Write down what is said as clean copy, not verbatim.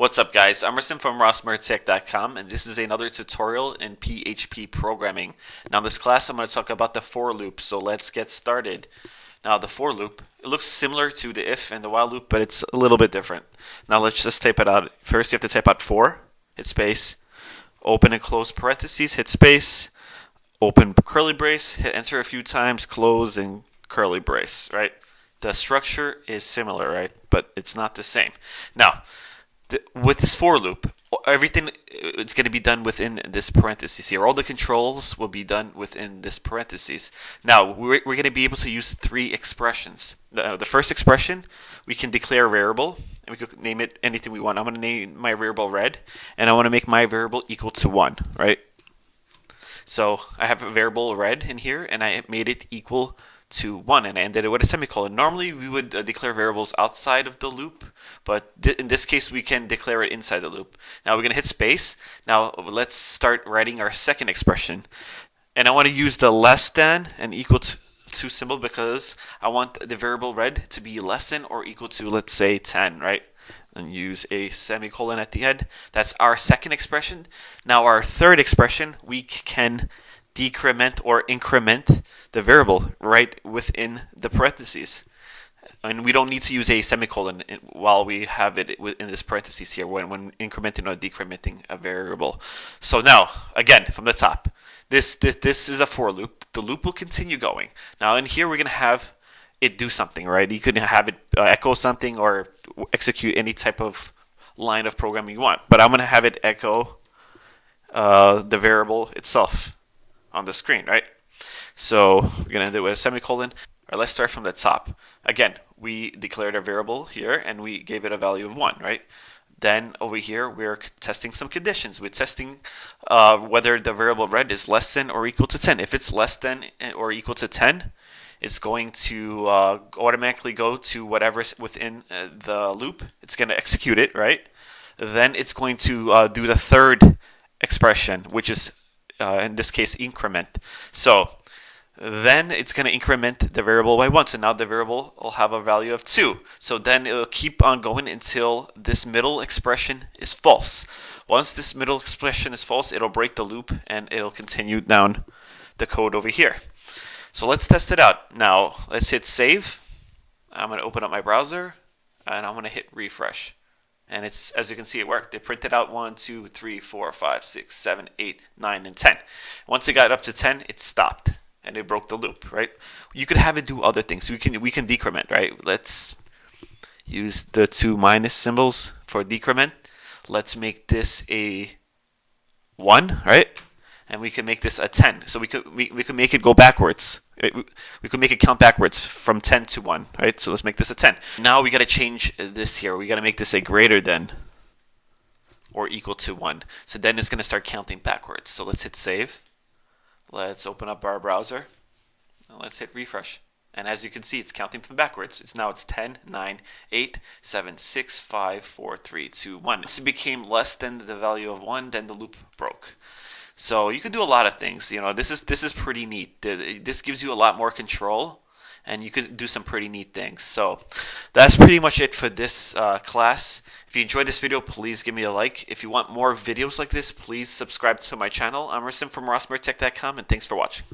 What's up, guys? I'm Rasim from rossmertech.com, and this is another tutorial in PHP programming. Now in this class I'm going to talk about the for loop, so let's get started. Now the for loop, it looks similar to the if and the while loop, but it's a little bit different. Now let's just type it out. First you have to type out for, hit space, open and close parentheses, hit space, open curly brace, hit enter a few times, close and curly brace, right? The structure is similar, right? But it's not the same. Now, with this for loop, everything it's going to be done within this parentheses here. All the controls will be done within this parentheses. Now, we're going to be able to use three expressions. The first expression, we can declare a variable, and we could name it anything we want. I'm going to name my variable red, and I want to make my variable equal to 1, right? So I have a variable red in here, and I made it equal to 1, and I ended it with a semicolon. Normally we would declare variables outside of the loop, but in this case we can declare it inside the loop. Now we're going to hit space. Now let's start writing our second expression, and I want to use the less than and equal to symbol because I want the variable red to be less than or equal to, let's say, 10, right? And use a semicolon at the end. That's our second expression. Now our third expression, we can decrement or increment the variable right within the parentheses. And we don't need to use a semicolon while we have it in this parentheses here when incrementing or decrementing a variable. So now, again, from the top, this is a for loop. The loop will continue going. Now in here we're going to have it do something, right? You could have it echo something or execute any type of line of programming you want. But I'm going to have it echo the variable itself on the screen, right? So we're going to end it with a semicolon. All right, let's start from the top. Again, we declared a variable here and we gave it a value of 1, right? Then over here we're testing some conditions. We're testing whether the variable red is less than or equal to 10. If it's less than or equal to 10, it's going to automatically go to whatever's within the loop. It's going to execute it, right? Then it's going to do the third expression, which is in this case increment. So then it's going to increment the variable by 1. So now the variable will have a value of 2. So then it'll keep on going until this middle expression is false. Once this middle expression is false, it'll break the loop and it'll continue down the code over here. So let's test it out. Now let's hit save. I'm going to open up my browser and I'm going to hit refresh. And it's, as you can see, it worked. It printed out 1, 2, 3, 4, 5, 6, 7, 8, 9, and 10. Once it got up to 10, it stopped and it broke the loop, right? You could have it do other things. We can decrement, right? Let's use the two minus symbols for decrement. Let's make this a 1, right? And we can make this a 10. So we could make it go backwards. We could make it count backwards from 10 to 1, right? So let's make this a 10. Now we got to change this here. We got to make this a greater than or equal to 1. So then it's going to start counting backwards. So let's hit save. Let's open up our browser. And let's hit refresh. And as you can see, it's counting from backwards. It's 10, 9, 8, 7, 6, 5, 4, 3, 2, 1. Once it became less than the value of 1, then the loop broke. So you can do a lot of things. You know, this is pretty neat. This gives you a lot more control, and you can do some pretty neat things. So that's pretty much it for this class. If you enjoyed this video, please give me a like. If you want more videos like this, please subscribe to my channel. I'm Rasim from rossmertech.com, and thanks for watching.